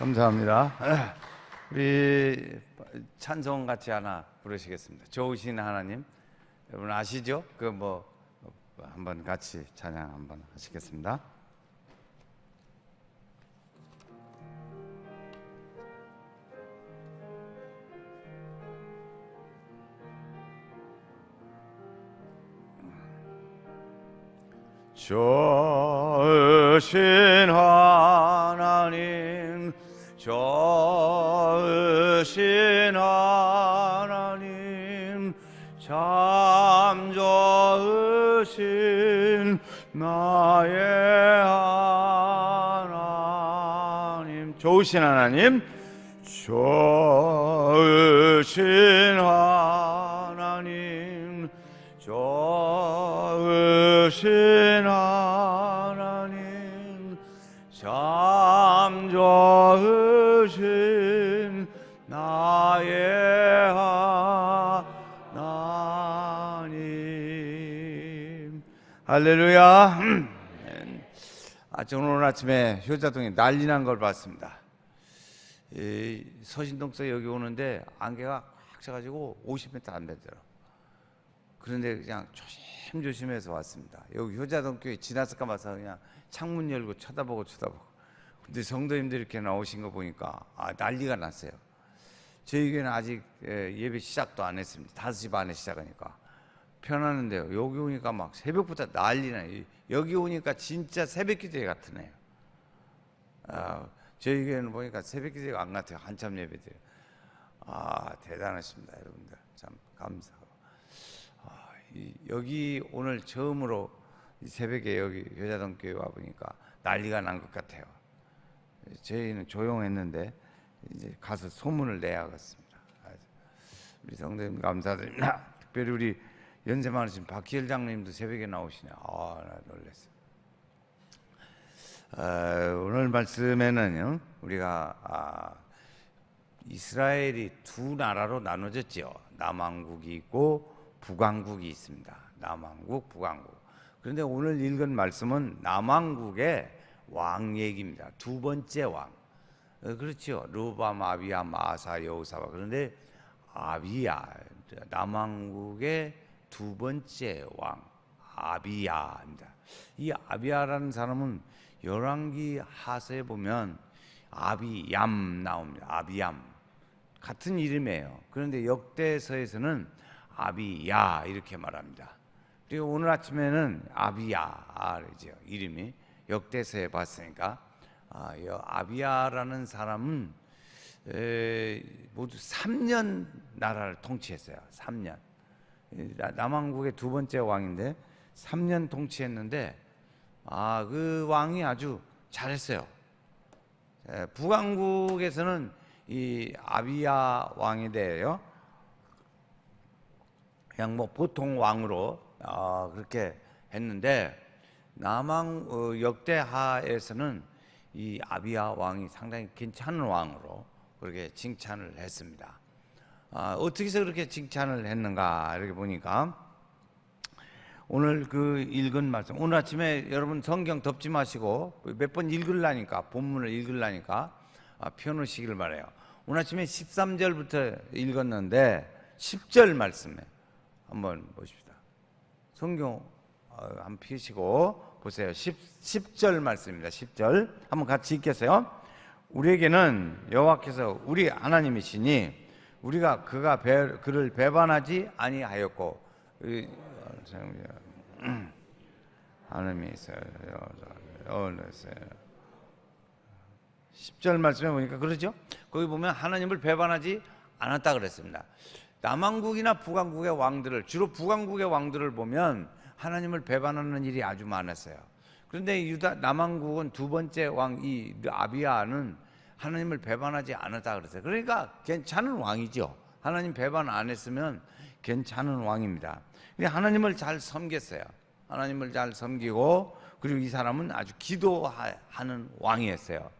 감사합니다. 우리 찬송 같이 하나 부르시겠습니다. 좋으신 하나님, 여러분 아시죠? 한번 같이 찬양 한번 하시겠습니다. 좋으신 하나님, 좋으신 하나님, 참 좋으신 나의 하나님. 좋으신 하나님, 좋으신 하나님, 좋으신 하나님, 참 좋으신 나의 하나님. 할렐루야. 오늘 아침에 효자동에 난리 난 걸 봤습니다. 서신동서 여기 오는데 안개가 꽉 차가지고 50m 안 되더라고요. 그런데 그냥 조심조심해서 왔습니다. 여기 효자동 교회 지나을까 봐서 그냥 창문 열고 쳐다보고. 근데 성도님들 이렇게 나오신 거 보니까 난리가 났어요. 저희 교회는 아직 예배 시작도 안 했습니다. 5시 반에 시작하니까 편하는데요. 여기 오니까 막 새벽부터 난리나요. 여기 오니까 진짜 새벽기도회 같으네요. 저희 교회는 보니까 새벽기도회가 안 같아요. 한참 예배드려요. 대단하십니다, 여러분들. 참 감사하고. 여기 오늘 처음으로 새벽에 여기 효자동 교회 와 보니까 난리가 난 것 같아요. 저희는 조용했는데 이제 가서 소문을 내야겠습니다. 우리 성도님 감사드립니다. 특별히 우리 연세 많으신 박희열 장로님도 새벽에 나오시네. 나 놀랐어요. 오늘 말씀에는요, 우리가 이스라엘이 두 나라로 나눠졌죠. 남왕국이 있고 북왕국이 있습니다. 남왕국, 북왕국. 그런데 오늘 읽은 말씀은 남왕국의 왕 얘기입니다. 두 번째 왕. 그렇죠. 르호보암, 아비야, 아사, 여호사밧. 그런데 아비야, 남왕국의 두 번째 왕 아비야입니다. 이 아비야라는 사람은 열왕기 하서에 보면 아비얌 나옵니다. 아비얌 같은 이름이에요. 그런데 역대서에서는 아비야 이렇게 말합니다. 그리고 오늘 아침에는 아비야죠. 이름이 역대서에 봤으니까 아비야라는 사람은 모두 3년 나라를 통치했어요. 3년. 남왕국의 두 번째 왕인데 3년 통치했는데 그 왕이 아주 잘했어요. 북왕국에서는 이 아비야 왕에 대해요. 그냥 보통 왕으로 그렇게 했는데 남왕 역대하에서는 이 아비야 왕이 상당히 괜찮은 왕으로 그렇게 칭찬을 했습니다. 어떻게 해서 그렇게 칭찬을 했는가 이렇게 보니까 오늘 그 읽은 말씀, 오늘 아침에 여러분 성경 덮지 마시고 몇 번 읽으려니까, 본문을 읽으려니까 펴놓으시길 바라요. 오늘 아침에 13절부터 읽었는데 10절 말씀에 한번 보십시다. 성경 한번 펴시고 보세요. 10절 말씀입니다. 10절 한번 같이 읽겠어요. 우리에게는 여호와께서 우리 하나님이시니 우리가 그를 배반하지 아니하였고 하나님이 있어요. 10절 말씀에 보니까 그러죠. 거기 보면 하나님을 배반하지 않았다 그랬습니다. 남왕국이나 북왕국의 왕들을, 주로 북왕국의 왕들을 보면 하나님을 배반하는 일이 아주 많았어요. 그런데 남왕국은 두 번째 왕 이 아비야는 하나님을 배반하지 않았다 그랬어요. 그러니까 괜찮은 왕이죠. 하나님 배반 안 했으면 괜찮은 왕입니다. 하나님을 잘 섬겼어요. 하나님을 잘 섬기고, 그리고 이 사람은 아주 기도하는 왕이었어요.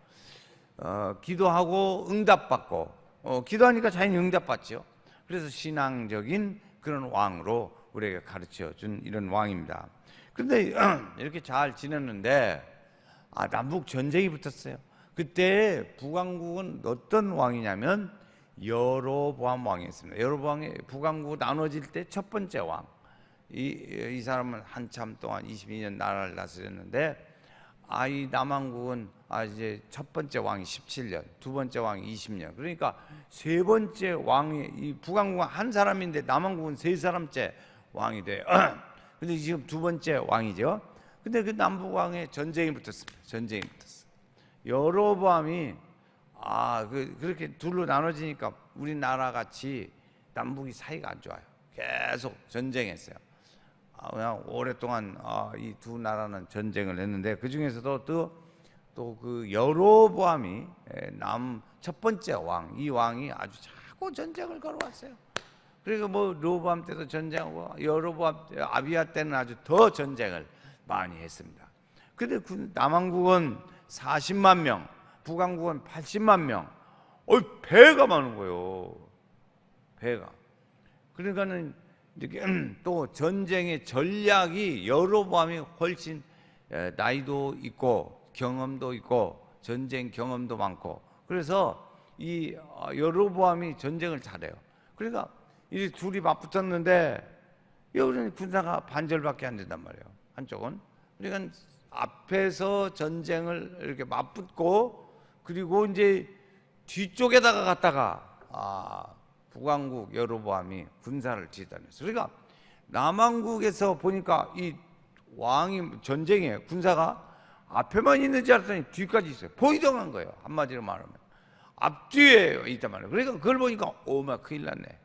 기도하고 응답받고, 기도하니까 자연히 응답받죠. 그래서 신앙적인 그런 왕으로 우리에게 가르쳐 준 이런 왕입니다. 그런데 이렇게 잘 지냈는데 남북 전쟁이 붙었어요. 그때 북왕국은 어떤 왕이냐면 여로보암 왕이었습니다. 여로보암이 북왕국 나눠질 때 첫 번째 왕. 이 사람은 한참 동안 22년 나라를 다스렸는데, 이 남왕국은 이제 첫 번째 왕이 17년, 두 번째 왕이 20년. 그러니까 세 번째 왕이, 이 북왕국은 한 사람인데 남왕국은 세 사람째 왕이 돼요. 근데 지금 두 번째 왕이죠. 근데 그 남북 왕의 전쟁이 붙었습니다. 전쟁이 붙었어. 여로보암이 그렇게 둘로 나눠지니까 우리나라 같이 남북이 사이가 안 좋아요. 계속 전쟁했어요. 그냥 오랫동안 이 두 나라는 전쟁을 했는데, 그 중에서도 또 그 여로보암이 첫 번째 왕, 이 왕이 아주 자꾸 전쟁을 걸어왔어요. 그러니까 뭐 로보암 때도 전쟁하고 여로보암 때, 아비야 때는 아주 더 전쟁을 많이 했습니다. 근데 남왕국은 40만 명, 북왕국은 80만 명. 배가 많은 거예요. 배가. 그러니까는 이렇게 또 전쟁의 전략이 여로보암이 훨씬 나이도 있고 경험도 있고 전쟁 경험도 많고, 그래서 이 여로보암이 전쟁을 잘해요. 그러니까 이 둘이 맞붙었는데 여기는 군사가 반절밖에 안 된단 말이에요. 한쪽은. 그러니까 앞에서 전쟁을 이렇게 맞붙고, 그리고 이제 뒤쪽에다가 갔다가 북왕국 여로보암이 군사를 지휘하면서, 그러니까 남왕국에서 보니까 이 왕이 전쟁에 군사가 앞에만 있는 줄 알았더니 뒤까지 있어요. 보이동한 거예요. 한마디로 말하면 앞뒤에 있단 말이에요. 그러니까 그걸 보니까 큰일 났네.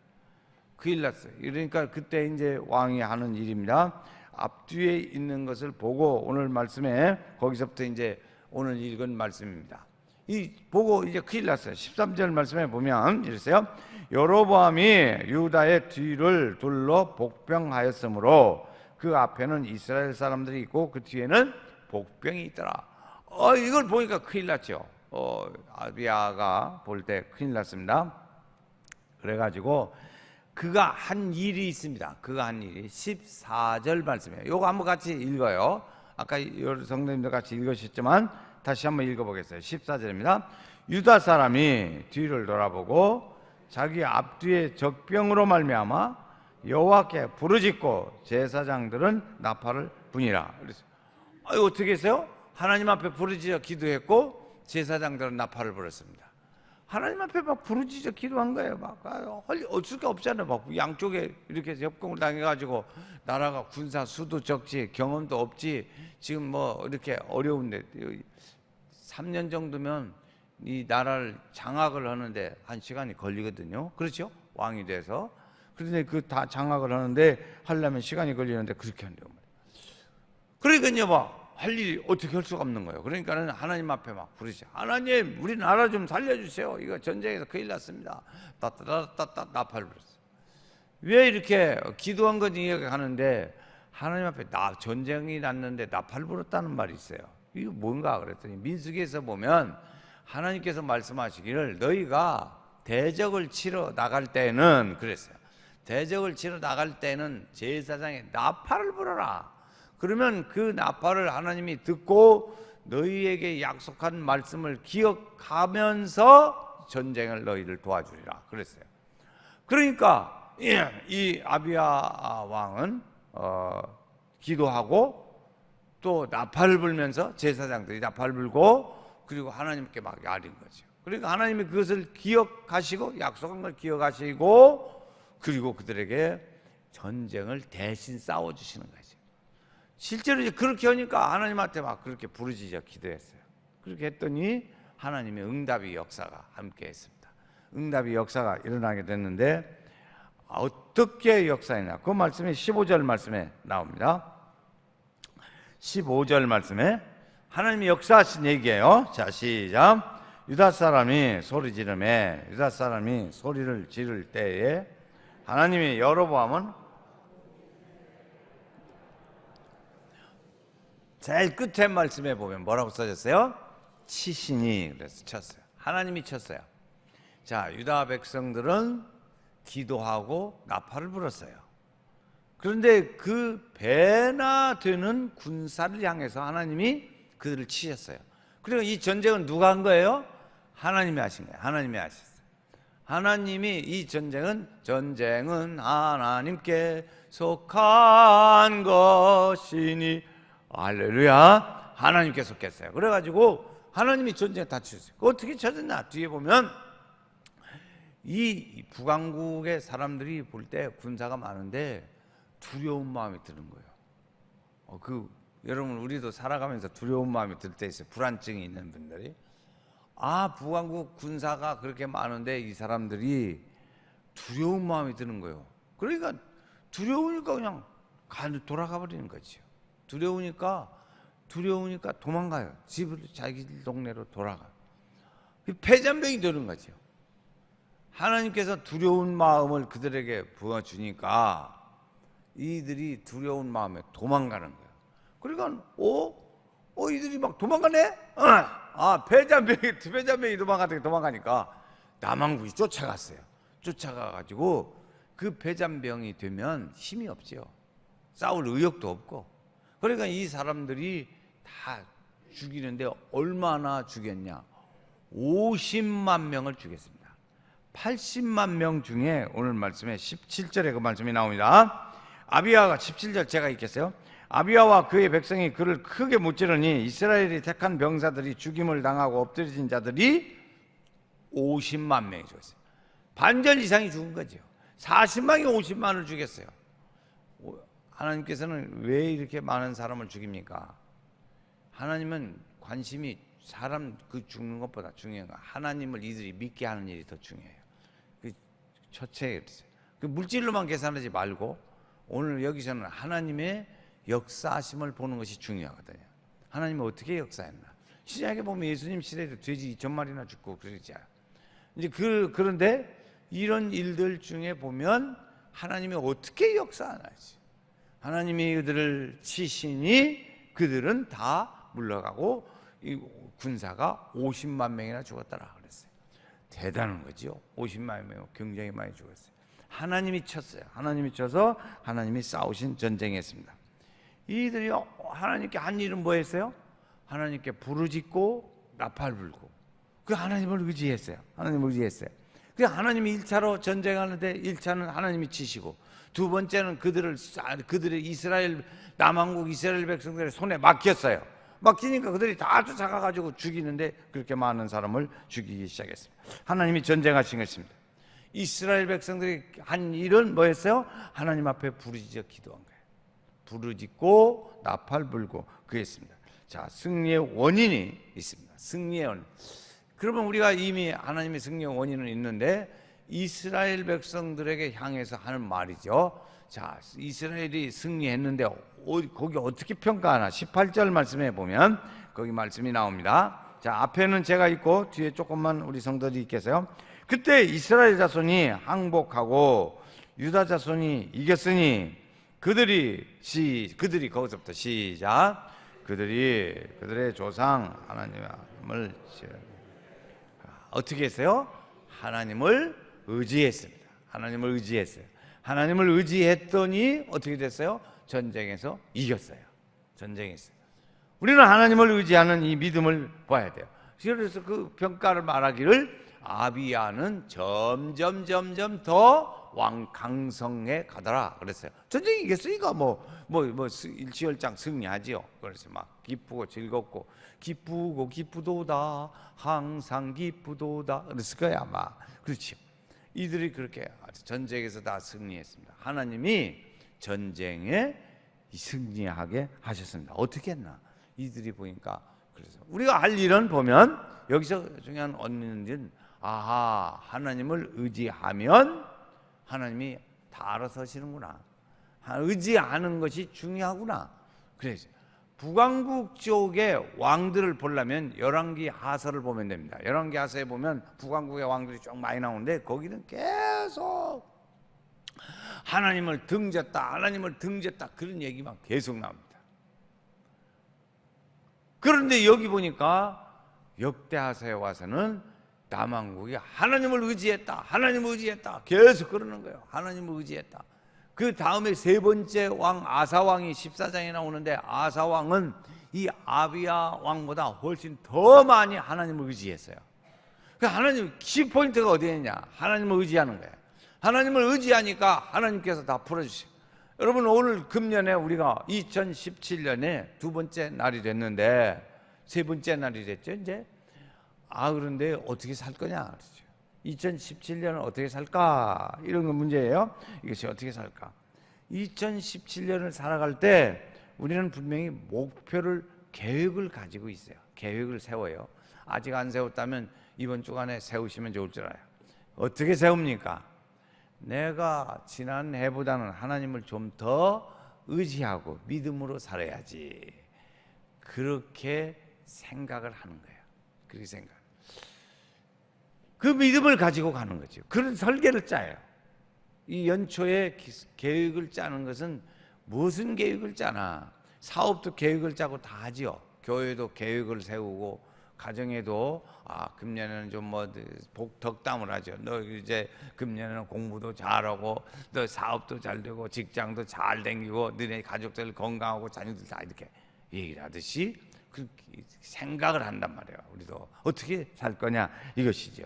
큰일 났어요. 그러니까 그때 이제 왕이 하는 일입니다. 앞뒤에 있는 것을 보고, 오늘 말씀에 거기서부터 이제 오늘 읽은 말씀입니다. 이 보고 이제 큰일 났어요. 13절 말씀에 보면 이랬어요. 여로보암이 유다의 뒤를 둘러 복병하였으므로 그 앞에는 이스라엘 사람들이 있고 그 뒤에는 복병이 있더라. 이걸 보니까 큰일 났죠. 아비야가 볼 때 큰일 났습니다. 그래가지고 그가 한 일이 있습니다. 그가 한 일이 14절 말씀이에요. 요거 한번 같이 읽어요. 아까 여러 성도님들 같이 읽으셨지만 다시 한번 읽어보겠어요. 14절입니다. 유다 사람이 뒤를 돌아보고 자기 앞뒤에 적병으로 말미암아 여호와께 부르짖고 제사장들은 나팔을 부니라. 그래서 어떻게 했어요? 하나님 앞에 부르짖어 기도했고 제사장들은 나팔을 불었습니다. 하나님 앞에 막 부르짖어 기도한 거예요. 막 어쩔 게 없잖아요. 막 양쪽에 이렇게 협공을 당해가지고 나라가 군사 수도 적지, 경험도 없지. 지금 뭐 이렇게 어려운데 3년 정도면 이 나라를 장악을 하는데 한 시간이 걸리거든요. 그렇죠? 왕이 돼서. 그런데 그 다 장악을 하려면 시간이 걸리는데 그렇게 한대요. 그러니까요, 할 일이 어떻게 할 수가 없는 거예요. 그러니까는 하나님 앞에 막 부르시죠. 하나님, 우리 나라 좀 살려주세요. 이거 전쟁에서 큰일 났습니다. 따따따따 나팔을 불었어요. 왜 이렇게 기도한 건지 이야기하는데 하나님 앞에 전쟁이 났는데 나팔을 불었다는 말이 있어요. 이거 뭔가 그랬더니 민수기에서 보면 하나님께서 말씀하시기를 너희가 대적을 치러 나갈 때는 그랬어요. 대적을 치러 나갈 때는 제사장에 나팔을 불어라. 그러면 그 나팔을 하나님이 듣고 너희에게 약속한 말씀을 기억하면서 전쟁을 너희를 도와주리라 그랬어요. 그러니까 이 아비야 왕은 기도하고 또 나팔을 불면서 제사장들이 나팔을 불고 그리고 하나님께 막 아린 거죠. 그러니까 하나님이 그것을 기억하시고 약속한 걸 기억하시고 그리고 그들에게 전쟁을 대신 싸워주시는 거죠. 실제로 이제 그렇게 하니까 하나님한테 막 그렇게 부르짖어 기도했어요. 그렇게 했더니 하나님의 응답의 역사가 함께 했습니다. 응답의 역사가 일어나게 됐는데 어떻게 역사했냐? 그 말씀이 15절 말씀에 나옵니다. 15절 말씀에 하나님이 역사하신 얘기예요. 자, 시작. 유다 사람이 소리 지르매 유다 사람이 소리를 지를 때에 하나님이 여로보암은 제일 끝에 말씀에 보면 뭐라고 써졌어요? 치시니 그래서 쳤어요. 하나님이 쳤어요. 자, 유다 백성들은 기도하고 나팔을 불었어요. 그런데 그 배나 되는 군사를 향해서 하나님이 그들을 치셨어요. 그리고 이 전쟁은 누가 한 거예요? 하나님이 하신 거예요. 하나님이 하셨어요. 하나님이 이 전쟁은 하나님께 속한 것이니, 할렐루야, 하나님께 속했어요. 그래가지고 하나님이 전쟁에 다 치셨어요. 어떻게 쳐졌나? 뒤에 보면 이 북왕국의 사람들이 볼 때 군사가 많은데 두려운 마음이 드는 거예요. 여러분, 우리도 살아가면서 두려운 마음이 들 때 있어요. 불안증이 있는 분들이. 북왕국 군사가 그렇게 많은데 이 사람들이 두려운 마음이 드는 거예요. 그러니까 두려우니까 그냥 돌아가 버리는 거죠. 두려우니까 도망가요. 집으로, 자기 동네로 돌아가. 패잔병이 되는 거죠. 하나님께서 두려운 마음을 그들에게 부어주니까 이들이 두려운 마음에 도망가는 거예요. 그러니까 이들이 막 도망가네? 패잔병이 도망가니까 남왕국이 쫓아갔어요. 쫓아가가지고 그 패잔병이 되면 힘이 없죠. 싸울 의욕도 없고. 그러니까 이 사람들이 다 죽이는데 얼마나 죽였냐? 50만 명을 죽였습니다. 80만 명 중에 오늘 말씀에 17절에 그 말씀이 나옵니다. 아비야가 17절 제가 읽겠어요. 아비야와 그의 백성이 그를 크게 무찌르니 이스라엘이 택한 병사들이 죽임을 당하고 엎드려진 자들이 50만 명이 죽었어요. 반절 이상이 죽은 거죠. 40만이 50만을 죽였어요. 하나님께서는 왜 이렇게 많은 사람을 죽입니까? 하나님은 관심이 사람 죽는 것보다 중요한 거. 하나님을 이들이 믿게 하는 일이 더 중요해요. 첫째, 물질로만 계산하지 말고 오늘 여기서는 하나님의 역사하심을 보는 것이 중요하거든요. 하나님은 어떻게 역사했나? 시작에 보면 예수님 시대에도 돼지 2,000마리나 죽고 그러지 않아요. 이제 그런데 이런 일들 중에 보면 하나님이 어떻게 역사하나지? 하나님이 그들을 치시니 그들은 다 물러가고 이 군사가 50만 명이나 죽었다라 그랬어요. 대단한 거죠. 50만 명 굉장히 많이 죽었어요. 하나님이 쳤어요. 하나님이 쳐서 하나님이 싸우신 전쟁이었습니다. 이들이 하나님께 한 일은 뭐였어요? 하나님께 부르짖고 나팔 불고 그 하나님을 의지했어요. 하나님을 의지했어요. 그 하나님이 1차로 전쟁하는데 1차는 하나님이 치시고 두 번째는 그들의 이스라엘 남왕국 이스라엘 백성들의 손에 맡겼어요. 맡기니까 그들이 다 쫓아가가지고 죽이는데 그렇게 많은 사람을 죽이기 시작했습니다. 하나님이 전쟁하신 것입니다. 이스라엘 백성들이 한 일은 뭐였어요? 하나님 앞에 부르짖어 기도한 거예요. 부르짖고 나팔 불고 그랬습니다. 자, 승리의 원인이 있습니다. 승리의 원인. 그러면 우리가 이미 하나님의 승리의 원인은 있는데 이스라엘 백성들에게 향해서 하는 말이죠. 자, 이스라엘이 승리했는데 거기 어떻게 평가하나? 18절 말씀에 보면 거기 말씀이 나옵니다. 자, 앞에는 제가 있고 뒤에 조금만 우리 성도들이 있겠어요. 그때 이스라엘 자손이 항복하고 유다 자손이 이겼으니 그들이 거기서부터 시작. 그들의 조상 하나님을 어떻게 했어요? 하나님을 의지했습니다. 하나님을 의지했어요. 하나님을 의지했더니 어떻게 됐어요? 전쟁에서 이겼어요. 전쟁에서. 우리는 하나님을 의지하는 이 믿음을 봐야 돼요. 그래서 그 평가를 말하기를 아비야는 점점 더 강성해 가더라 그랬어요. 전쟁이 이겼으니까 일취월장 승리하지요. 그래서 막 기쁘고 즐겁고 기쁘도다 항상 기쁘도다 그랬을 거야 아마. 그렇지. 이들이 그렇게 전쟁에서 다 승리했습니다. 하나님이 전쟁에 승리하게 하셨습니다. 어떻게 했나? 이들이 보니까 그래서 우리가 할 일은 보면 여기서 중요한 언니는 하나님을 의지하면 하나님이 다 알아서 하시는구나. 의지하는 것이 중요하구나. 그래서 북왕국 쪽의 왕들을 보려면 열왕기 하서를 보면 됩니다. 열왕기 하서에 보면 북왕국의 왕들이 쭉 많이 나오는데 거기는 계속 하나님을 등졌다 그런 얘기만 계속 나옵니다. 그런데 여기 보니까 역대하서에 와서는 남왕국이 하나님을 의지했다 계속 그러는 거예요. 하나님을 의지했다. 그 다음에 세 번째 왕 아사왕이 14장에 나오는데 아사왕은 이 아비야 왕보다 훨씬 더 많이 하나님을 의지했어요. 그 하나님 키포인트가 어디에 있냐? 하나님을 의지하는 거예요. 하나님을 의지하니까 하나님께서 다 풀어주세요. 여러분, 오늘 금년에 우리가 2017년에 두 번째 날이 됐는데 세 번째 날이 됐죠 이제. 그런데 어떻게 살 거냐 그러죠. 2017년을 어떻게 살까, 이런 건 문제예요. 이것이 어떻게 살까. 2017년을 살아갈 때 우리는 분명히 목표를, 계획을 가지고 있어요. 계획을 세워요. 아직 안 세웠다면 이번 주간에 세우시면 좋을 줄 알아요. 어떻게 세웁니까? 내가 지난 해보다는 하나님을 좀 더 의지하고 믿음으로 살아야지, 그렇게 생각을 하는 거예요. 그렇게 생각. 그 믿음을 가지고 가는 거죠. 그런 설계를 짜요. 이 연초에 계획을 짜는 것은 무슨 계획을 짜나? 사업도 계획을 짜고 다 하지요. 교회도 계획을 세우고, 가정에도 금년에는 좀 덕담을 하죠. 너 이제 금년에는 공부도 잘하고, 너 사업도 잘 되고, 직장도 잘 다니고, 너네 가족들 건강하고, 자녀들 다 이렇게 얘기를 하듯이 그렇게 생각을 한단 말이에요. 우리도 어떻게 살 거냐 이것이죠.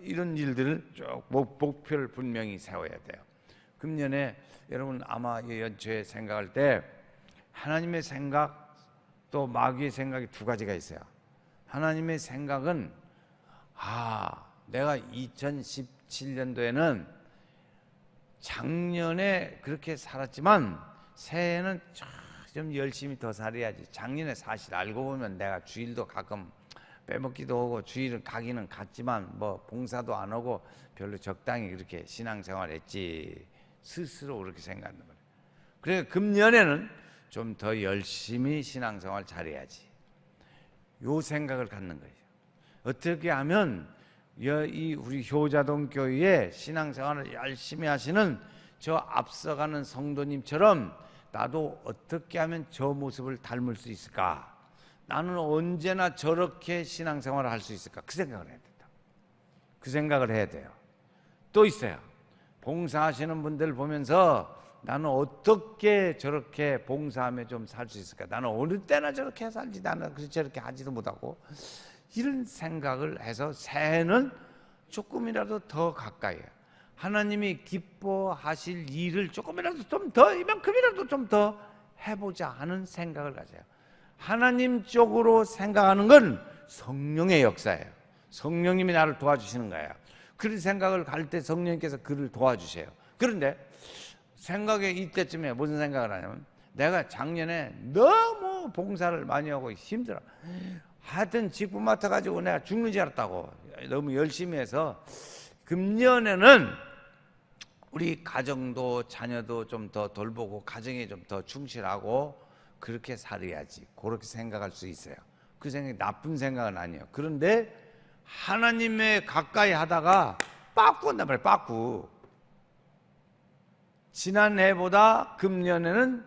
이런 일들을 쭉 목표를 분명히 세워야 돼요. 금년에 여러분 아마 이 연초에 생각할 때 하나님의 생각 또 마귀의 생각이 두 가지가 있어요. 하나님의 생각은 내가 2017년도에는 작년에 그렇게 살았지만 새해는 좀 열심히 더 살아야지. 작년에 사실 알고 보면 내가 주일도 가끔 빼먹기도 하고 주일을 가기는 갔지만 봉사도 안 하고 별로 적당히 그렇게 신앙생활 했지, 스스로 그렇게 생각한단 말이에요. 그래서 금년에는 좀 더 열심히 신앙생활 잘해야지, 요 생각을 갖는 거예요. 어떻게 하면 이 우리 효자동 교회에 신앙생활을 열심히 하시는 저 앞서가는 성도님처럼 나도 어떻게 하면 저 모습을 닮을 수 있을까? 나는 언제나 저렇게 신앙생활을 할 수 있을까? 그 생각을 해야 된다. 그 생각을 해야 돼요. 또 있어요. 봉사하시는 분들 보면서 나는 어떻게 저렇게 봉사하며 좀 살 수 있을까? 나는 어느 때나 저렇게 살지, 나는 저렇게 하지도 못하고, 이런 생각을 해서 새해는 조금이라도 더 가까이 하나님이 기뻐하실 일을 조금이라도 좀 더, 이만큼이라도 좀 더 해보자 하는 생각을 가져요. 하나님 쪽으로 생각하는 건 성령의 역사예요. 성령님이 나를 도와주시는 거예요. 그런 생각을 갈 때 성령님께서 그를 도와주세요. 그런데 생각에 이때쯤에 무슨 생각을 하냐면, 내가 작년에 너무 봉사를 많이 하고 힘들어, 하여튼 직분 맡아가지고 내가 죽는 줄 알았다고, 너무 열심히 해서 금년에는 우리 가정도 자녀도 좀 더 돌보고 가정에 좀 더 충실하고 그렇게 살아야지, 그렇게 생각할 수 있어요. 그 생각이 나쁜 생각은 아니에요. 그런데 하나님에 가까이 하다가 빠꾸 한단 말이에요. 빠꾸. 지난해보다 금년에는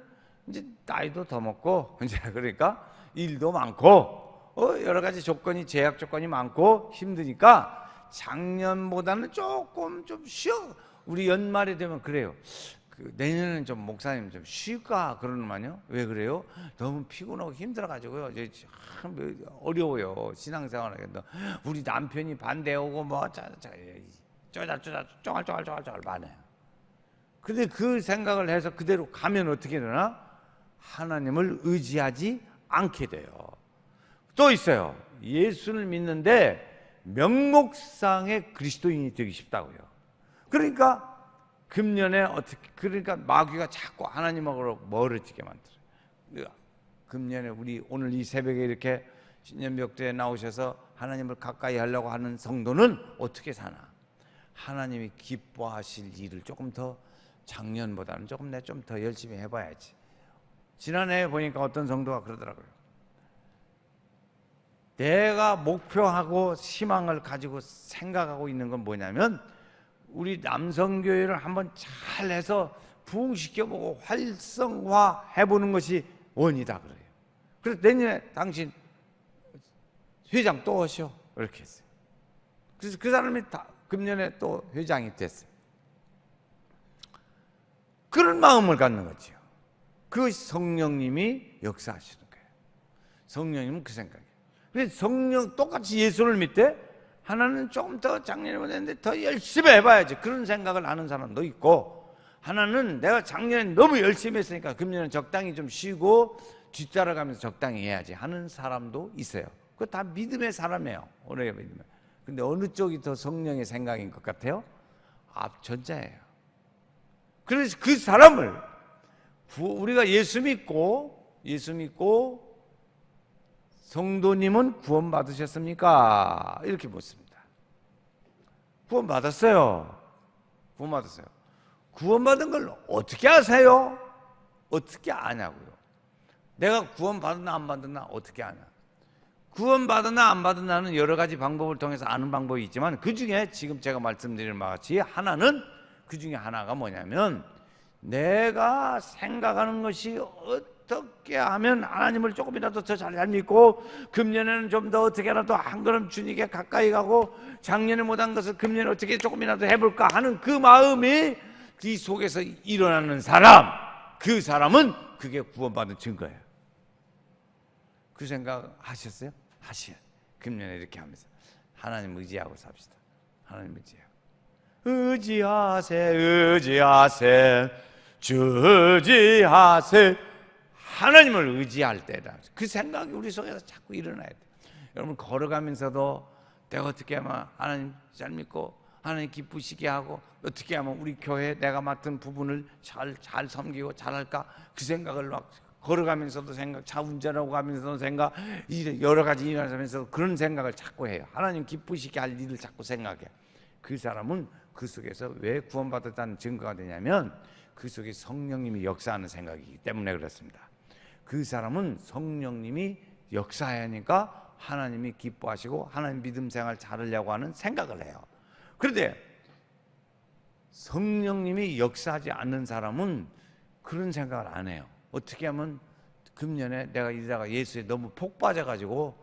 이제 나이도 더 먹고, 이제 그러니까 일도 많고, 여러 가지 조건이, 제약 조건이 많고 힘드니까 작년보다는 조금 좀 쉬어. 우리 연말이 되면 그래요. 내년에는 좀 목사님 좀 쉴까 그러는만요. 왜 그래요? 너무 피곤하고 힘들어가지고요. 이제 참 어려워요, 신앙생활하기. 우리 남편이 반대하고 쪼잘쪼갈 많아요. 근데 그 생각을 해서 그대로 가면 어떻게 되나? 하나님을 의지하지 않게 돼요. 또 있어요. 예수를 믿는데 명목상의 그리스도인이 되기 쉽다고요. 그러니까 금년에 그러니까 마귀가 자꾸 하나님하고 멀어지게 만들어요. 금년에 우리 오늘 이 새벽에 이렇게 신년벽도에 나오셔서 하나님을 가까이 하려고 하는 성도는 어떻게 사나? 하나님이 기뻐하실 일을 조금 더, 작년보다는 조금 더 열심히 해봐야지. 지난해 보니까 어떤 성도가 그러더라고요. 내가 목표하고 희망을 가지고 생각하고 있는 건 뭐냐면, 우리 남성교회를 한번 잘 해서 부흥시켜보고 활성화해보는 것이 원이다 그래요. 그래서 내년에 당신 회장 또 하시오, 이렇게 했어요. 그래서 그 사람이 금년에 또 회장이 됐어요. 그런 마음을 갖는 거죠. 그것이 성령님이 역사하시는 거예요. 성령님은 그 생각이에요. 그래서 성령 똑같이 예수를 믿되 하나는 조금 더 작년에 보냈는데 더 열심히 해봐야지 그런 생각을 하는 사람도 있고, 하나는 내가 작년에 너무 열심히 했으니까 금년에 적당히 좀 쉬고 뒤따라가면서 적당히 해야지 하는 사람도 있어요. 그거 다 믿음의 사람이에요. 우리가 믿으면. 근데 어느 쪽이 더 성령의 생각인 것 같아요? 앞전자예요. 그래서 그 사람을 우리가 예수 믿고 성도님은 구원 받으셨습니까? 이렇게 묻습니다. 구원 받았어요. 구원 받은 걸 어떻게 아세요? 어떻게 아냐고요. 내가 구원 받았나 안 받았나 어떻게 아냐. 구원 받았나 안 받았나는 여러 가지 방법을 통해서 아는 방법이 있지만, 그 중에 지금 제가 말씀드리는 바와 같이 하나는, 그 중에 하나가 뭐냐면, 내가 생각하는 것이 어떻게 하면 하나님을 조금이라도 더 잘 믿고 금년에는 좀 더 어떻게라도 한 걸음 주님께 가까이 가고 작년에 못한 것을 금년에 어떻게 조금이라도 해볼까 하는 그 마음이 이 속에서 일어나는 사람, 그 사람은 그게 구원받은 증거예요. 그 생각 하셨어요? 하셔요. 금년에 이렇게 하면서 하나님 의지하고 삽시다. 하나님 의지하세 주 의지하세. 하나님을 의지할 때다. 그 생각이 우리 속에서 자꾸 일어나야 돼. 여러분 걸어가면서도 내가 어떻게 하면 하나님 잘 믿고 하나님 기쁘시게 하고 어떻게 하면 우리 교회 내가 맡은 부분을 잘 섬기고 잘할까, 그 생각을 막 걸어가면서도 생각, 차 운전하고 가면서도 생각, 여러 가지 일하면서도 그런 생각을 자꾸 해요. 하나님 기쁘시게 할 일을 자꾸 생각해. 그 사람은 그 속에서 왜 구원받았다는 증거가 되냐면 그 속에 성령님이 역사하는 생각이기 때문에 그렇습니다. 그 사람은 성령님이 역사하니까 하나님이 기뻐하시고 하나님 믿음 생활 잘하려고 하는 생각을 해요. 그런데 성령님이 역사하지 않는 사람은 그런 생각을 안 해요. 어떻게 하면 금년에 내가 이러다가 예수에 너무 폭 빠져가지고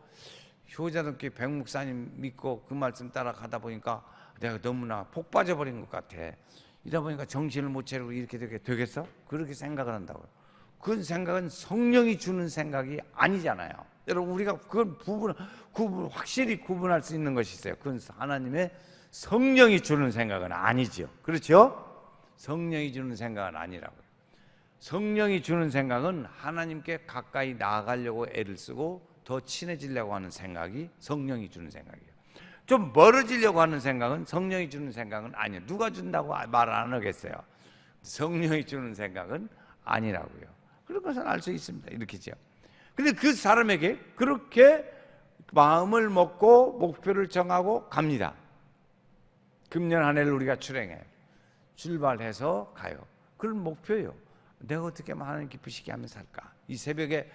효자동교회 백목사님 믿고 그 말씀 따라가다 보니까 내가 너무나 폭 빠져버린 것 같아. 이러다 보니까 정신을 못 차리고 이렇게 되겠어? 그렇게 생각을 한다고요. 그 생각은 성령이 주는 생각이 아니잖아요. 여러분 우리가 그건 확실히 구분할 수 있는 것이 있어요. 그건 하나님의 성령이 주는 생각은 아니죠. 그렇죠? 성령이 주는 생각은 아니라고요. 성령이 주는 생각은 하나님께 가까이 나아가려고 애를 쓰고 더 친해지려고 하는 생각이 성령이 주는 생각이에요. 좀 멀어지려고 하는 생각은 성령이 주는 생각은 아니에요. 누가 준다고 말 안 하겠어요. 성령이 주는 생각은 아니라고요. 그런 것은 알 수 있습니다. 이렇게죠. 근데 그 사람에게 그렇게 마음을 먹고 목표를 정하고 갑니다. 금년 한 해를 우리가 출발해서 가요. 그런 목표예요. 내가 어떻게 하면 하나님 기쁘시게 하면 살까? 이 새벽에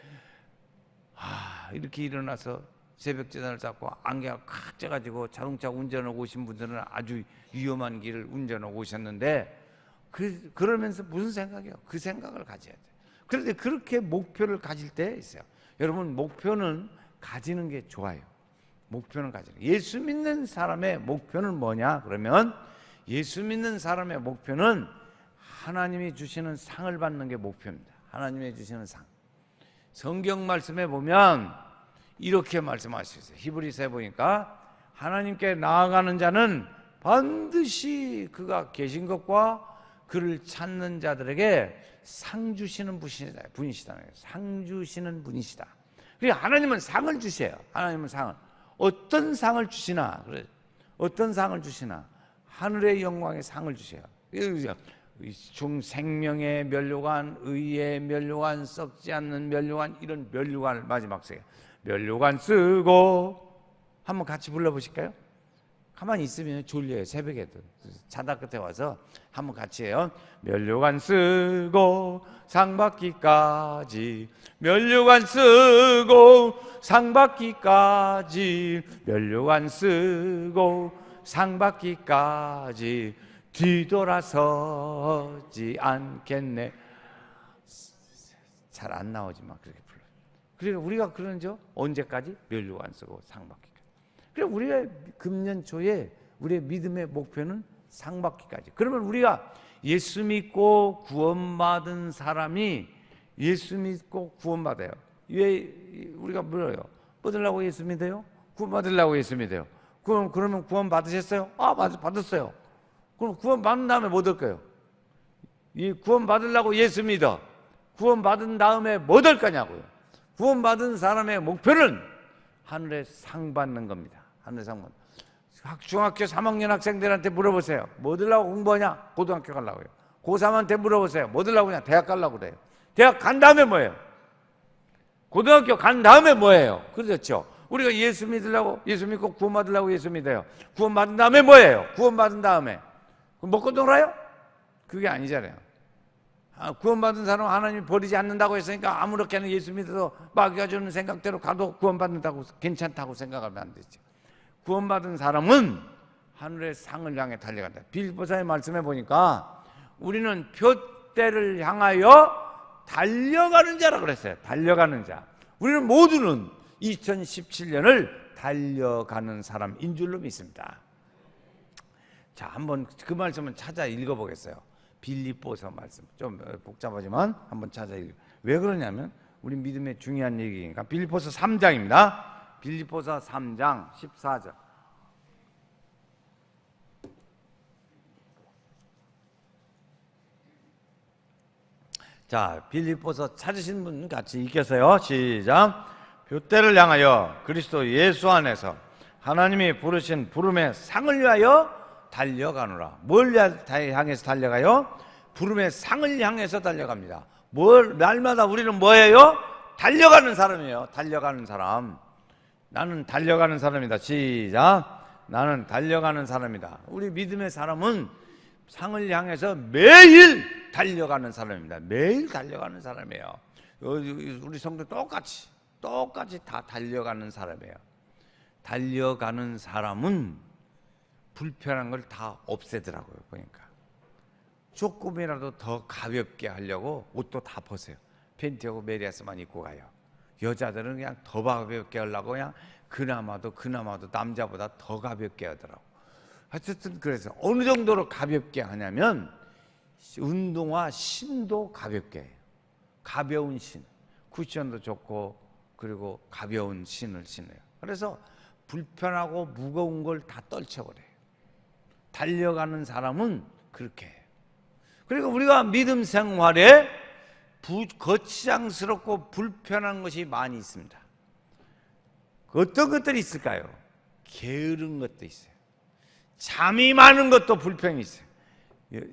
이렇게 일어나서 새벽 제단을 잡고 안개가 칵 쪄가지고 자동차 운전하고 오신 분들은 아주 위험한 길을 운전하고 오셨는데 그러면서 무슨 생각이에요? 그 생각을 가져야 돼요. 그런데 그렇게 목표를 가질 때 있어요. 여러분 목표는 가지는 게 좋아요. 목표는 가지는. 예수 믿는 사람의 목표는 뭐냐? 그러면 예수 믿는 사람의 목표는 하나님이 주시는 상을 받는 게 목표입니다. 하나님이 주시는 상. 성경 말씀에 보면 이렇게 말씀하셨어요. 히브리서에 보니까 하나님께 나아가는 자는 반드시 그가 계신 것과 그를 찾는 자들에게 상 주시는 분이시다. 상 주시는 분이시다. 그러니까 하나님은 상을 주세요. 하나님은 상을. 어떤 상을 주시나? 그래. 어떤 상을 주시나? 하늘의 영광의 상을 주세요. 생명의 면류관, 의의 면류관, 썩지 않는 면류관, 이런 면류관을 마지막 쓰게. 면류관 쓰고 한번 같이 불러보실까요? 가만히 있으면 졸려요. 새벽에도 자다 끝에 와서 한번 같이 해요. 면류관 쓰고 상 받기까지, 면류관 쓰고 상 받기까지, 면류관 쓰고 상 받기까지 뒤돌아서지 않겠네. 잘 안 나오지만 그렇게 불러요. 그러니까 우리가 그러죠. 언제까지? 면류관 쓰고 상 받기까지. 그러니까 우리가 금년 초에 우리의 믿음의 목표는 상 받기까지. 그러면 우리가 예수 믿고 구원받은 사람이 예수 믿고 구원받아요. 왜 우리가 물어요? 얻으려고 예수 믿어요? 구원 받으려고 예수 믿어요? 그러면 구원 받으셨어요? 받았어요. 그럼 구원 받은 다음에 뭐 될 거예요? 이 구원 받으려고 예수 믿어. 구원 받은 다음에 뭐 될 거냐고요? 구원 받은 사람의 목표는 하늘에 상 받는 겁니다. 하늘에 상 받는. 중학교 3학년 학생들한테 물어보세요. 뭐 들라고 공부하냐? 고등학교 가려고요. 고3한테 물어보세요. 뭐 들라고 그냥 대학 가려고 그래요. 대학 간 다음에 뭐예요? 고등학교 간 다음에 뭐예요? 그렇죠. 우리가 예수 믿으려고, 예수 믿고 구원 받으려고 예수 믿어요. 구원 받은 다음에 뭐예요? 구원 받은 다음에 먹고 놀아요? 그게 아니잖아요. 구원 받은 사람 하나님이 버리지 않는다고 했으니까 아무렇게나 예수 믿어서 막여주는 생각대로 가도 구원 받는다고 괜찮다고 생각하면 안 되죠. 구원 받은 사람은 하늘의 상을 향해 달려간다. 빌립보서의 말씀에 보니까 우리는 표대를 향하여 달려가는 자라 그랬어요. 달려가는 자. 우리는 모두는 2017년을 달려가는 사람인 줄로 믿습니다. 자, 한번 그 말씀을 찾아 읽어보겠어요. 빌립보서 말씀. 좀 복잡하지만 한번 찾아 읽어. 왜 그러냐면 우리 믿음의 중요한 얘기니까. 빌립보서 3장입니다. 빌립보서 3장 14절. 자, 빌립보서 찾으신 분 같이 읽겠어요. 시작. 표대를 향하여 그리스도 예수 안에서 하나님이 부르신 부름의 상을 위하여 달려가노라. 뭘 향해서 달려가요? 부름의 상을 향해서 달려갑니다. 날마다 우리는 뭐예요? 달려가는 사람이에요. 달려가는 사람. 나는 달려가는 사람이다. 시작. 나는 달려가는 사람이다. 우리 믿음의 사람은 상을 향해서 매일 달려가는 사람입니다. 매일 달려가는 사람이에요. 우리 성도 똑같이 다 달려가는 사람이에요. 달려가는 사람은 불편한 걸 다 없애더라고요. 보니까 조금이라도 더 가볍게 하려고 옷도 다 벗어요. 팬티하고 메리아스만 입고 가요. 여자들은 그냥 더 가볍게 하려고 그냥 그나마도 남자보다 더 가볍게 하더라고. 하여튼 그래서 어느 정도로 가볍게 하냐면 운동화 신도 가볍게 해요. 가벼운 신, 쿠션도 좋고 그리고 가벼운 신을 신어요. 그래서 불편하고 무거운 걸 다 떨쳐버려요. 달려가는 사람은 그렇게 해요. 그리고 우리가 믿음 생활에 거치장스럽고 불편한 것이 많이 있습니다. 어떤 것들이 있을까요? 게으른 것도 있어요. 잠이 많은 것도 불평이 있어요.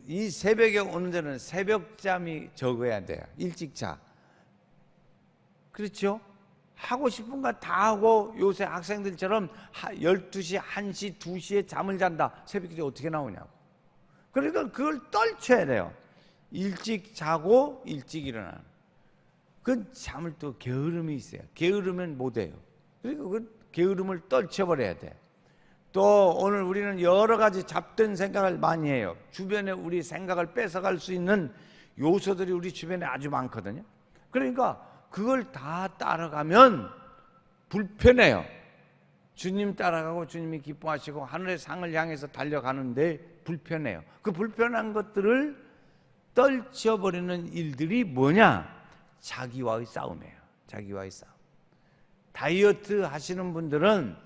이 새벽에 오는 데는 새벽잠이 적어야 돼요. 일찍 자. 그렇죠? 하고 싶은 거 다 하고 요새 학생들처럼 12시, 1시, 2시에 잠을 잔다. 새벽에 어떻게 나오냐고. 그러니까 그걸 떨쳐야 돼요. 일찍 자고 일찍 일어나는. 그 잠을 또 게으름이 있어요. 게으르면 못해요. 그러니까 그 게으름을 떨쳐버려야 돼. 또 오늘 우리는 여러 가지 잡된 생각을 많이 해요. 주변에 우리 생각을 뺏어갈 수 있는 요소들이 우리 주변에 아주 많거든요. 그러니까 그걸 다 따라가면 불편해요. 주님 따라가고 주님이 기뻐하시고 하늘의 상을 향해서 달려가는데 불편해요. 그 불편한 것들을 떨쳐버리는 일들이 뭐냐? 자기와의 싸움이에요. 자기와의 싸움. 다이어트 하시는 분들은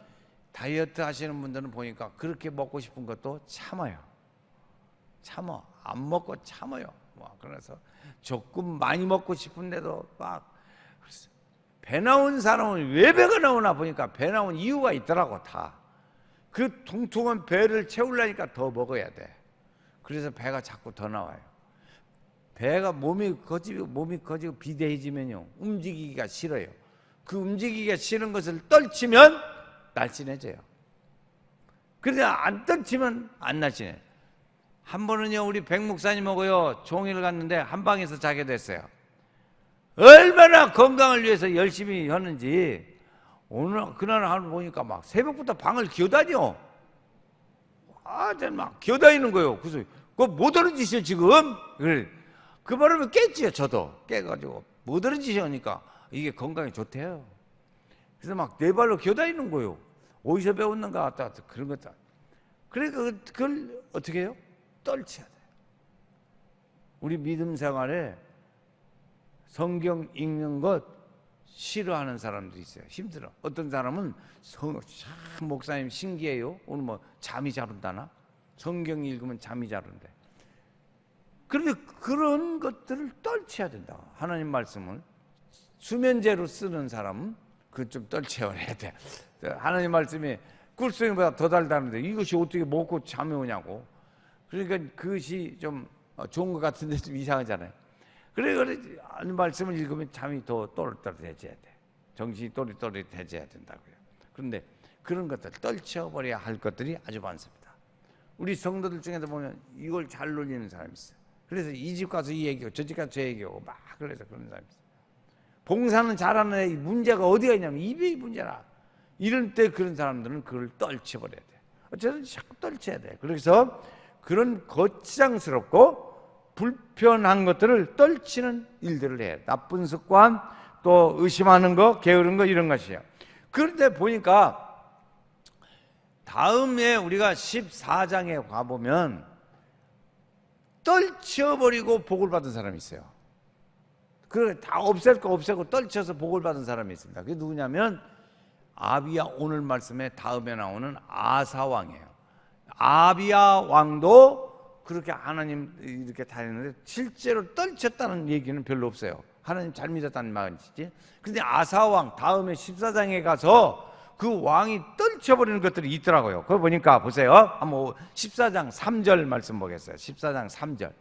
보니까 그렇게 먹고 싶은 것도 참아요. 안 먹고 참아요. 그래서 조금 많이 먹고 싶은데도 막 배 나온 사람은 왜 배가 나오나 보니까 배 나온 이유가 있더라고. 다 그 퉁퉁한 배를 채우려니까 더 먹어야 돼. 그래서 배가 자꾸 더 나와요. 배가 몸이 커지고 비대해지면요 움직이기가 싫어요. 그 움직이기가 싫은 것을 떨치면 날씬해져요. 그래서 안 떨치면 안 날씬해요. 한 번은요 우리 백 목사님하고요 종일 갔는데 한 방에서 자게 됐어요. 얼마나 건강을 위해서 열심히 하는지 오늘 그날 하루 보니까 막 새벽부터 방을 기어다녀. 막 기어다니는 거예요. 그래서 그거 못 하는 짓이에요 지금. 그래 그 바람에 깼지요. 저도 깨가지고 못 하는 짓이 하니까 이게 건강에 좋대요. 그래서 막 네 발로 기어다니는 거예요. 어디서 배웠는가 그런 것도. 그러니까 그걸 어떻게 해요? 떨쳐야 돼요. 우리 믿음 생활에 성경 읽는 것, 싫어하는 사람도 있어요. 힘들어. 어떤 사람은 목사님 신기해요. 오늘 뭐 잠이 잘 온다나? 성경 읽으면 잠이 잘 온대. 그런데 그런 것들을 떨쳐야 된다. 하나님 말씀을 수면제로 쓰는 사람은 그건 좀 떨쳐야 돼. 하나님 말씀이 꿀송이보다 더 달다는데 이것이 어떻게 먹고 잠이 오냐고. 그러니까 그것이 좀 좋은 것 같은데 좀 이상하잖아요. 그래 하나님 말씀을 읽으면 잠이 더 또렷또렷해져야 돼. 정신이 또릿또릿해져야 된다고요. 그런데 그런 것들 떨쳐버려야 할 것들이 아주 많습니다. 우리 성도들 중에도 보면 이걸 잘 놀리는 사람이 있어요. 그래서 이 집 가서 이 얘기하고 저 집 가서 저 얘기하고 막 그래서 그런 사람이 있어요. 봉사는 잘하는 애 문제가 어디가 있냐면 입이 문제라. 이럴 때 그런 사람들은 그걸 떨쳐버려야 돼. 어쨌든 자꾸 떨쳐야 돼. 그래서 그런 거치장스럽고 불편한 것들을 떨치는 일들을 해요. 나쁜 습관, 또 의심하는 거, 게으른 거 이런 것이에요. 그런데 보니까 다음에 우리가 14장에 가보면 떨쳐버리고 복을 받은 사람이 있어요. 그걸 다 없앨 거 없애고 떨쳐서 복을 받은 사람이 있습니다. 그게 누구냐면 아비야, 오늘 말씀에 다음에 나오는 아사 왕이에요. 아비야 왕도 그렇게 하나님 이렇게 다녔는데 실제로 떨쳤다는 얘기는 별로 없어요. 하나님 잘 믿었다는 말이지. 그런데 아사 왕 다음에 14장에 가서 그 왕이 떨쳐버리는 것들이 있더라고요. 그거 보니까 보세요. 한번 14장 3절 말씀 보겠어요. 14장 3절.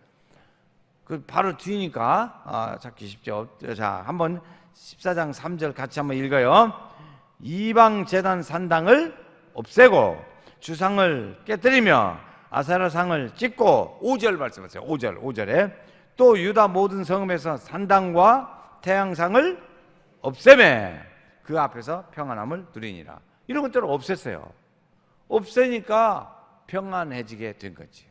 그 바로 뒤니까 찾기 쉽죠. 자, 한번 14장 3절 같이 한번 읽어요. 이방 제단 산당을 없애고 주상을 깨뜨리며 아세라 상을 찍고 5절 말씀하세요. 5절에 또 유다 모든 성읍에서 산당과 태양상을 없애매 그 앞에서 평안함을 누리니라. 이런 것들을 없앴어요. 없애니까 평안해지게 된 거지.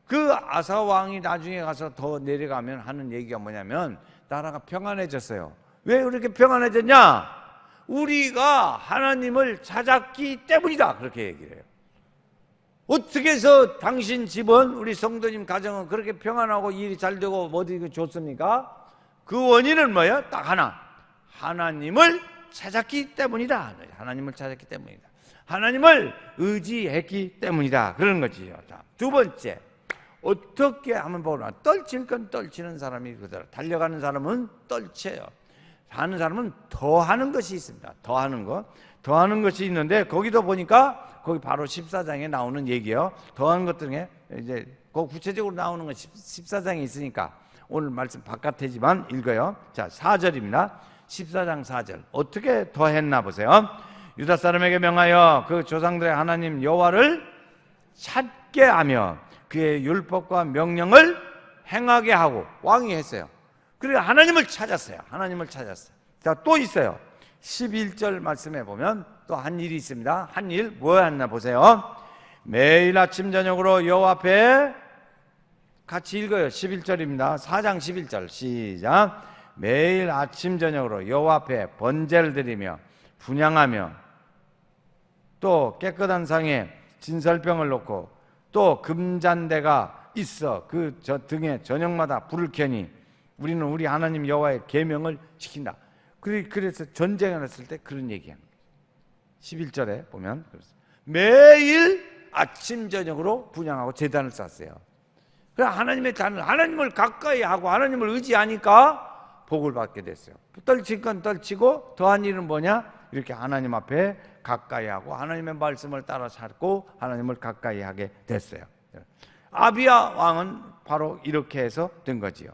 그 아사 왕이 나중에 가서 더 내려가면 하는 얘기가 뭐냐면 나라가 평안해졌어요. 왜 그렇게 평안해졌냐? 우리가 하나님을 찾았기 때문이다. 그렇게 얘기를 해요. 어떻게 해서 당신 집은, 우리 성도님 가정은 그렇게 평안하고 일이 잘 되고 어디 좋습니까? 그 원인은 뭐예요? 딱 하나. 하나님을 찾았기 때문이다. 하나님을 찾았기 때문이다. 하나님을 의지했기 때문이다. 그런 거지요. 두 번째, 어떻게 하면 보나? 떨칠 건 떨치는 사람이 그대로. 달려가는 사람은 떨쳐요. 하는 사람은 더 하는 것이 있습니다. 더 하는 것. 더 하는 것이 있는데 거기도 보니까 거기 바로 14장에 나오는 얘기예요. 더 하는 것 중에 이제 그 구체적으로 나오는 건 14장에 있으니까 오늘 말씀 바깥이지만 읽어요. 자, 4절입니다. 14장 4절. 어떻게 더 했나 보세요. 유다 사람에게 명하여 그 조상들의 하나님 여호와를 찾게 하며 그의 율법과 명령을 행하게 하고, 왕이 했어요. 그리고 하나님을 찾았어요. 하나님을 찾았어요. 자, 또 있어요. 11절 말씀해 보면 또 한 일이 있습니다. 한 일 뭐였나 보세요. 매일 아침 저녁으로 여호와 앞에, 같이 읽어요. 11절입니다. 4장 11절 시작. 매일 아침 저녁으로 여호와 앞에 번제를 드리며 분향하며 또 깨끗한 상에 진설병을 놓고 또 금잔대가 있어 그 등에 저녁마다 불을 켜니 우리는 우리 하나님 여호와의 계명을 지킨다. 그래서 전쟁을 했을 때 그런 얘기합니다. 11절에 보면 매일 아침 저녁으로 분향하고 제단을 쌓았어요. 그래서 하나님의 단을, 하나님을 가까이 하고 하나님을 의지하니까 복을 받게 됐어요. 떨칠 건 떨치고 더한 일은 뭐냐? 이렇게 하나님 앞에 가까이 하고 하나님의 말씀을 따라 찾고 하나님을 가까이 하게 됐어요. 아비야 왕은 바로 이렇게 해서 된 거지요.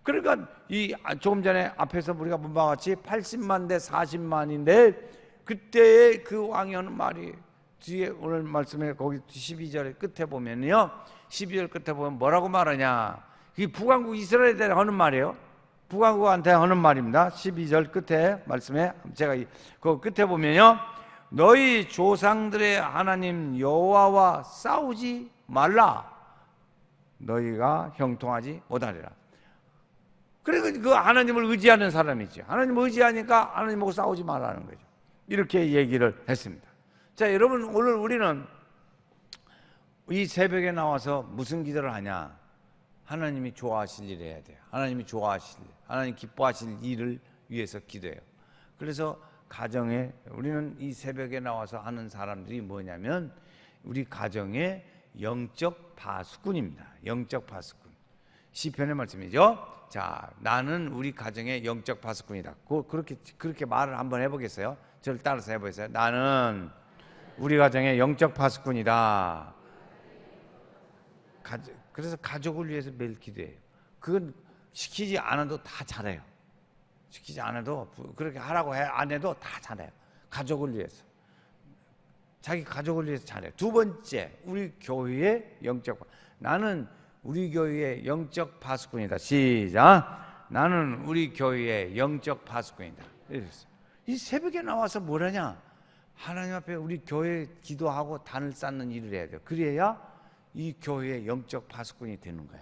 그러니까 이 조금 전에 앞에서 우리가 본 바와 같이 80만 대 40만인데 그때의 그 왕이 하는 말이 뒤에 오늘 말씀에 거기 12절 끝에 보면요, 12절 끝에 보면 뭐라고 말하냐? 이 북왕국 이스라엘에 하는 말이에요. 북왕국한테 하는 말입니다. 12절 끝에 말씀에 제가 그 끝에 보면요, 너희 조상들의 하나님 여호와와 싸우지 말라. 너희가 형통하지 못하리라. 그러니까 그 하나님을 의지하는 사람이죠. 하나님을 의지하니까 하나님하고 싸우지 말라는 거죠. 이렇게 얘기를 했습니다. 자, 여러분, 오늘 우리는 이 새벽에 나와서 무슨 기도를 하냐? 하나님이 좋아하실 일 해야 돼요. 하나님이 좋아하실 일, 하나님 기뻐하실 일을 위해서 기도해요. 그래서 가정에 우리는 이 새벽에 나와서 하는 사람들이 뭐냐면 우리 가정의 영적 파수꾼입니다. 영적 파수꾼. 시편의 말씀이죠. 자, 나는 우리 가정의 영적 파수꾼이다. 그렇게 말을 한번 해보겠어요? 저를 따라서 해보겠어요? 나는 우리 가정의 영적 파수꾼이다. 그래서 가족을 위해서 매일 기도해요. 그건 시키지 않아도 다 잘해요. 시키지 않아도 그렇게 하라고 안 해도 다 잘해요. 가족을 위해서. 자기 가족을 위해서 잘해요. 두 번째, 우리 교회의 영적 나는 우리 교회의 영적 파수꾼이다. 시작. 나는 우리 교회의 영적 파수꾼이다. 이랬어요. 이 새벽에 나와서 뭘 하냐? 하나님 앞에 우리 교회 기도하고 단을 쌓는 일을 해야 돼요. 그래야 이 교회의 영적 파수꾼이 되는 거야.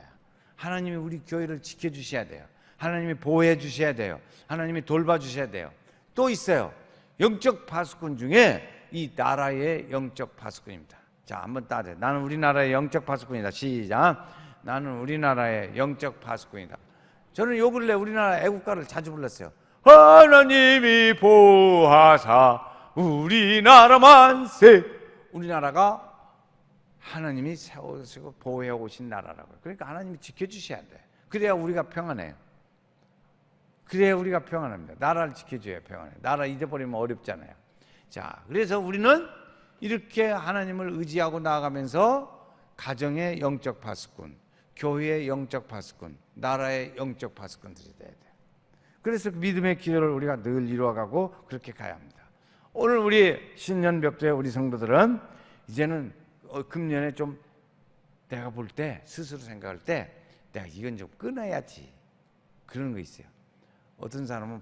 하나님이 우리 교회를 지켜주셔야 돼요. 하나님이 보호해 주셔야 돼요. 하나님이 돌봐주셔야 돼요. 또 있어요. 영적 파수꾼 중에 이 나라의 영적 파수꾼입니다. 자, 한번 따라해. 나는 우리나라의 영적 파수꾼이다. 시작. 나는 우리나라의 영적 파수꾼이다. 저는 요 근래 우리나라 애국가를 자주 불렀어요. 하나님이 보호하사 우리나라 만세. 우리나라가 하나님이 세우시고 보호해 오신 나라라고요. 그러니까 하나님이 지켜주셔야 돼. 그래야 우리가 평안해요. 그래야 우리가 평안합니다. 나라를 지켜줘야 평안해요. 나라 잊어버리면 어렵잖아요. 자, 그래서 우리는 이렇게 하나님을 의지하고 나아가면서 가정의 영적 파수꾼, 교회의 영적 파수꾼, 나라의 영적 파수꾼들이 돼야 돼요. 그래서 믿음의 기도를 우리가 늘 이루어가고 그렇게 가야 합니다. 오늘 우리 신년벽도의 우리 성도들은 이제는 금년에 좀 내가 볼 때 스스로 생각할 때 내가 이건 좀 끊어야지 그런 거 있어요. 어떤 사람은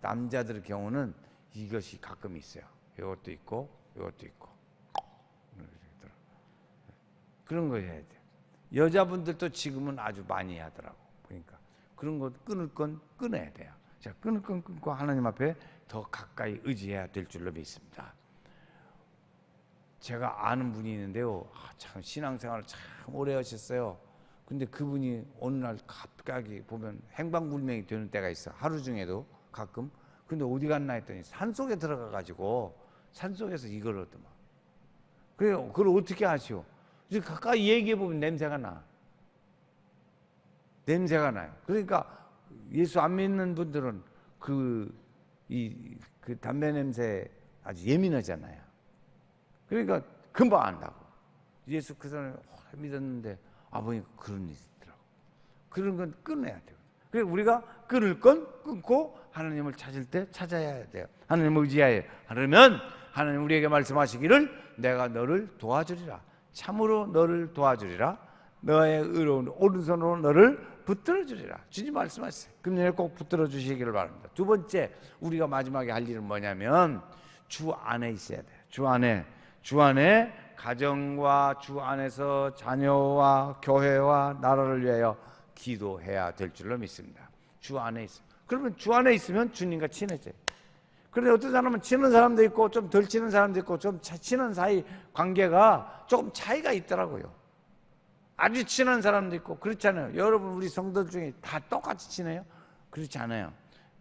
남자들 경우는 이것이 가끔 있어요. 이것도 있고 이것도 있고 그런 거 해야 돼요. 여자분들도 지금은 아주 많이 하더라고. 그러니까 그런 거 끊을 건 끊어야 돼요. 자, 끊을 건 끊고 하나님 앞에 더 가까이 의지해야 될 줄로 믿습니다. 제가 아는 분이 있는데요. 참 신앙생활을 참 오래 하셨어요. 근데 그분이 어느 날 갑자기 보면 행방불명이 되는 때가 있어. 하루 중에도 가끔. 근데 어디 갔나 했더니 산속에 들어가 가지고 산속에서 이걸 얻더만. 그래요. 그걸 어떻게 아시오? 이제 가까이 얘기해 보면 냄새가 나. 냄새가 나요. 그러니까 예수 안 믿는 분들은 그 담배 냄새 아주 예민하잖아요. 그러니까 금방 안다고. 예수 그 사람이 믿었는데 아버님 그런 일이 있더라고. 그런 건 끊어야 돼요. 그래서 우리가 끊을 건 끊고 하나님을 찾을 때 찾아야 돼요. 하나님을 의지해야 해요. 그러면 하나님 우리에게 말씀하시기를 내가 너를 도와주리라. 참으로 너를 도와주리라. 너의 의로운 오른손으로 너를 붙들어 주리라. 주님 말씀하셨어요. 금년에 꼭 붙들어 주시기를 바랍니다. 두 번째 우리가 마지막에 할 일은 뭐냐면 주 안에 있어야 돼요. 주 안에 가정과 주 안에서 자녀와 교회와 나라를 위하여 기도해야 될 줄로 믿습니다. 주 안에 있어. 그러면 주 안에 있으면 주님과 친해져요. 그런데 어떤 사람은 친한 사람도 있고 좀 덜 친한 사람도 있고 좀 친한 사이 관계가 조금 차이가 있더라고요. 아주 친한 사람도 있고 그렇잖아요. 여러분 우리 성도들 중에 다 똑같이 친해요? 그렇지 않아요.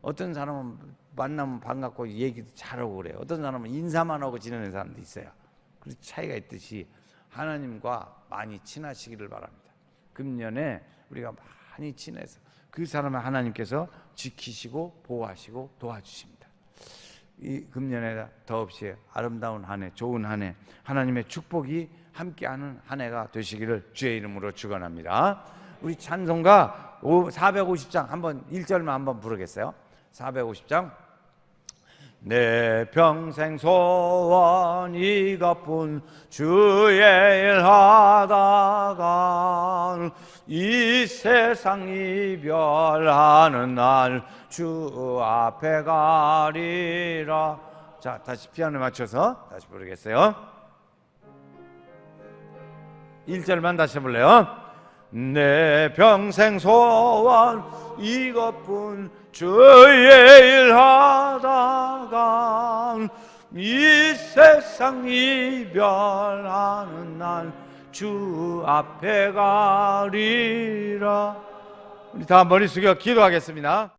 어떤 사람은 만나면 반갑고 얘기도 잘하고 그래요. 어떤 사람은 인사만 하고 지내는 사람도 있어요. 그런 차이가 있듯이 하나님과 많이 친하시기를 바랍니다. 금년에 우리가 많이 친해서 그 사람을 하나님께서 지키시고 보호하시고 도와주십니다. 이 금년에 더없이 아름다운 한 해, 좋은 한 해, 하나님의 축복이 함께하는 한 해가 되시기를 주의 이름으로 축원합니다. 우리 찬송가 450장 한번 1절만 한번 부르겠어요. 450장. 내 평생 소원 이것뿐 주의 일 하다가 이 세상 이별하는 날 주 앞에 가리라. 자, 다시 피아노 맞춰서 다시 부르겠어요. 1절만 다시 해볼래요? 내 평생 소원 이것뿐 주의 일 하다가 이 세상 이별하는 날 주 앞에 가리라. 우리 다 머리 숙여 기도하겠습니다.